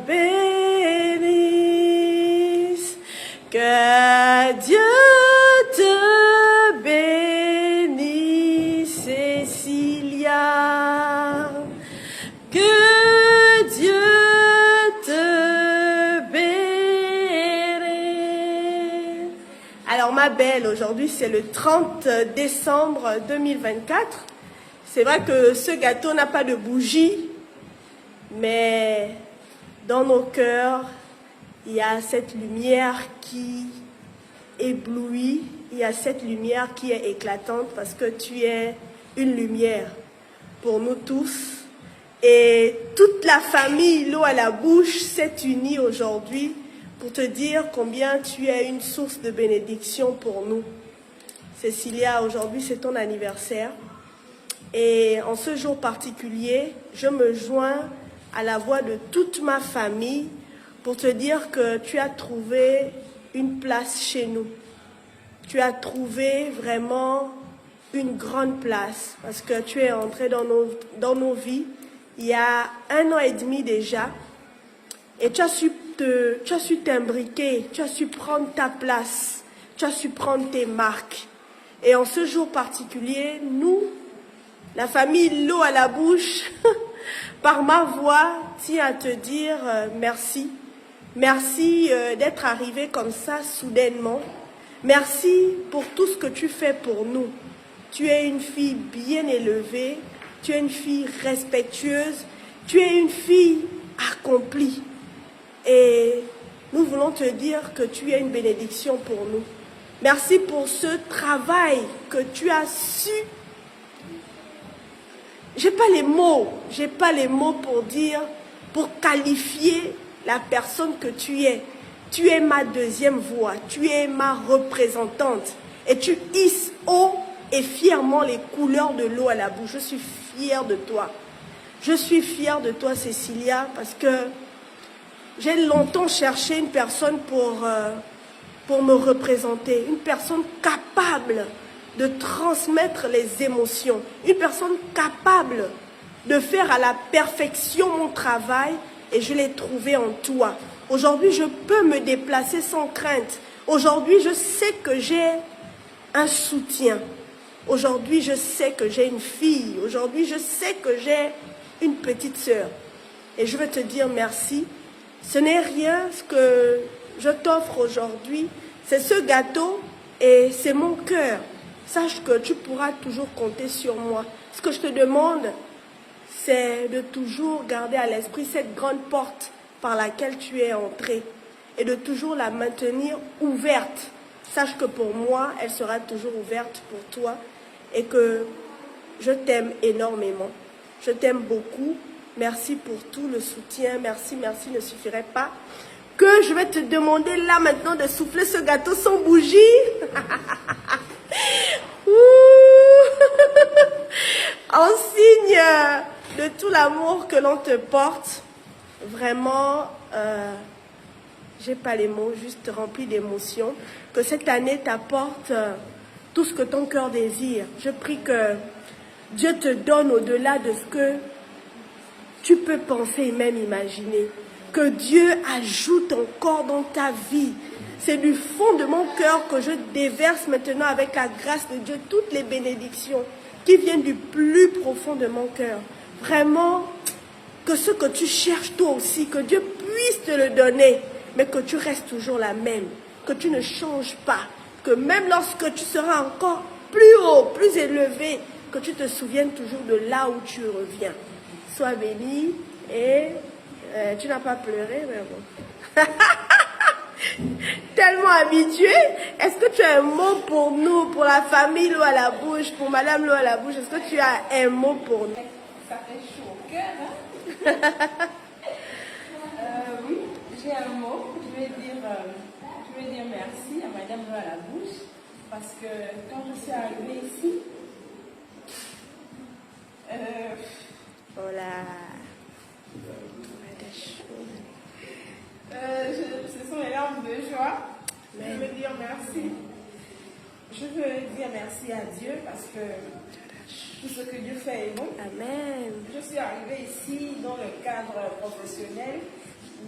bénisse, que Dieu te bénisse, Cécilia, que Dieu te bénisse. Alors ma belle, aujourd'hui c'est le 30 décembre 2024. C'est vrai que ce gâteau n'a pas de bougie, mais dans nos cœurs, il y a cette lumière qui éblouit, il y a cette lumière qui est éclatante parce que tu es une lumière pour nous tous. Et toute la famille L'eau à la bouche s'est unie aujourd'hui pour te dire combien tu es une source de bénédiction pour nous. Cécilia, aujourd'hui c'est ton anniversaire. Et en ce jour particulier, je me joins à la voix de toute ma famille pour te dire que tu as trouvé une place chez nous. Tu as trouvé vraiment une grande place parce que tu es entré dans nos vies il y a 1 an et demi déjà et tu as su t'imbriquer, tu as su prendre ta place, tu as su prendre tes marques. Et en ce jour particulier, nous, la famille L'eau à la bouche, par ma voix, tient à te dire merci. Merci d'être arrivé comme ça, soudainement. Merci pour tout ce que tu fais pour nous. Tu es une fille bien élevée, tu es une fille respectueuse, tu es une fille accomplie. Et nous voulons te dire que tu es une bénédiction pour nous. Merci pour ce travail que tu as su. J'ai pas les mots pour dire, pour qualifier la personne que tu es. Tu es ma deuxième voix, tu es ma représentante et tu hisses haut et fièrement les couleurs de L'eau à la bouche. Je suis fière de toi. Je suis fière de toi, Cécilia, parce que j'ai longtemps cherché une personne pour me représenter, une personne capable de transmettre les émotions, une personne capable de faire à la perfection mon travail, et je l'ai trouvé en toi. Aujourd'hui, je peux me déplacer sans crainte. Aujourd'hui, je sais que j'ai un soutien. Aujourd'hui, je sais que j'ai une fille. Aujourd'hui, je sais que j'ai une petite sœur. Et je veux te dire merci. Ce n'est rien ce que je t'offre aujourd'hui. C'est ce gâteau et c'est mon cœur. Sache que tu pourras toujours compter sur moi. Ce que je te demande, c'est de toujours garder à l'esprit cette grande porte par laquelle tu es entré et de toujours la maintenir ouverte. Sache que pour moi, elle sera toujours ouverte pour toi et que je t'aime énormément. Je t'aime beaucoup. Merci pour tout le soutien. Merci, merci ne suffirait pas. Que je vais te demander là maintenant de souffler ce gâteau sans bougie. En signe de tout l'amour que l'on te porte, vraiment, j'ai pas les mots, juste rempli d'émotions, que cette année t'apporte tout ce que ton cœur désire. Je prie que Dieu te donne au-delà de ce que tu peux penser et même imaginer. Que Dieu ajoute encore dans ta vie. C'est du fond de mon cœur que je déverse maintenant avec la grâce de Dieu toutes les bénédictions qui viennent du plus profond de mon cœur. Vraiment, que ce que tu cherches toi aussi, que Dieu puisse te le donner, mais que tu restes toujours la même, que tu ne changes pas, que même lorsque tu seras encore plus haut, plus élevé, que tu te souviennes toujours de là où tu reviens. Sois béni et tu n'as pas pleuré, mais bon. Tellement habitué. Est-ce que tu as un mot pour nous, pour la famille L'eau à la bouche, pour Madame L'eau à la bouche? Est-ce que tu as un mot pour nous? Ça fait chaud au cœur, hein? Oui, j'ai un mot. Je vais dire merci à Madame L'eau à la bouche parce que quand je suis arrivée ici, voilà. Ce sont les larmes de joie. Je veux dire merci. Je veux dire merci à Dieu parce que tout ce que Dieu fait est bon. Amen. Je suis arrivée ici dans le cadre professionnel.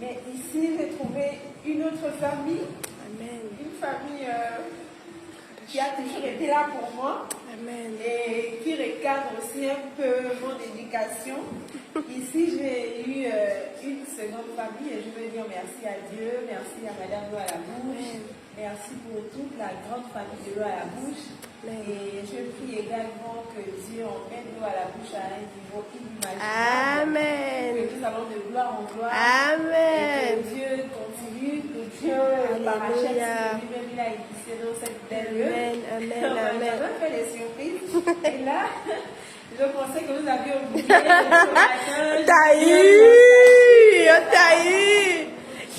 Mais ici, j'ai trouvé une autre famille. Amen. Une famille qui a toujours été là pour moi. Amen. Et qui recadre aussi un peu mon éducation. Ici, j'ai eu une seconde famille et je veux dire merci à Dieu, merci à Madame L'eau à la bouche, merci pour toute la grande famille de L'eau à la bouche. Et je prie également que Dieu emmène L'eau à la bouche à un niveau inimaginable. Amen. Que nous allons de gloire en gloire. Amen. Et que Dieu continue, que Dieu parachète ce que lui-même il a initié dans cette belle lieu. Amen. Amen. On a fait des surprises. Et là, je pensais que vous aviez oublié le matin. T'as eu, t'as eu.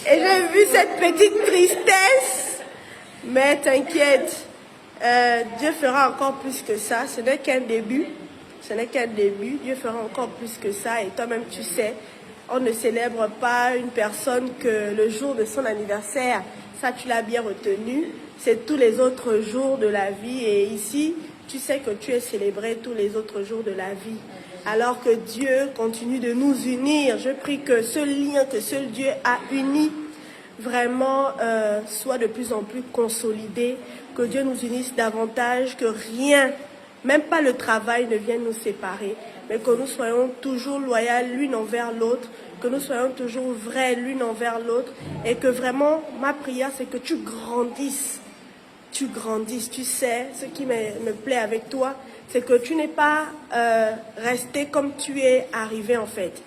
Et j'ai vu cette petite tristesse. Mais t'inquiète, Dieu fera encore plus que ça. Ce n'est qu'un début. Ce n'est qu'un début. Dieu fera encore plus que ça. Et toi-même, tu sais, on ne célèbre pas une personne que le jour de son anniversaire. Ça, tu l'as bien retenu. C'est tous les autres jours de la vie. Et ici, tu sais que tu es célébré tous les autres jours de la vie. Alors que Dieu continue de nous unir. Je prie que ce lien que seul Dieu a uni vraiment soit de plus en plus consolidé. Que Dieu nous unisse davantage, que rien, même pas le travail, ne vienne nous séparer. Mais que nous soyons toujours loyaux l'une envers l'autre. Que nous soyons toujours vrais l'une envers l'autre. Et que vraiment, ma prière, c'est que tu grandisses. Tu grandisses, tu sais, ce qui me plaît avec toi, c'est que tu n'es pas resté comme tu es arrivé en fait.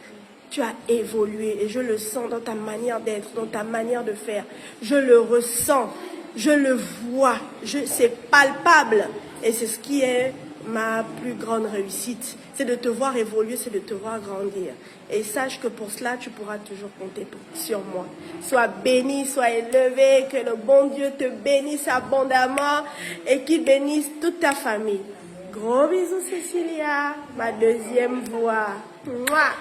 Tu as évolué et je le sens dans ta manière d'être, dans ta manière de faire. Je le ressens, je le vois, c'est palpable. Et c'est ce qui est ma plus grande réussite. C'est de te voir évoluer, c'est de te voir grandir. Et sache que pour cela, tu pourras toujours compter sur moi. Sois béni, sois élevé, que le bon Dieu te bénisse abondamment et qu'il bénisse toute ta famille. Gros bisous, Cécilia, ma deuxième voix. Mouah.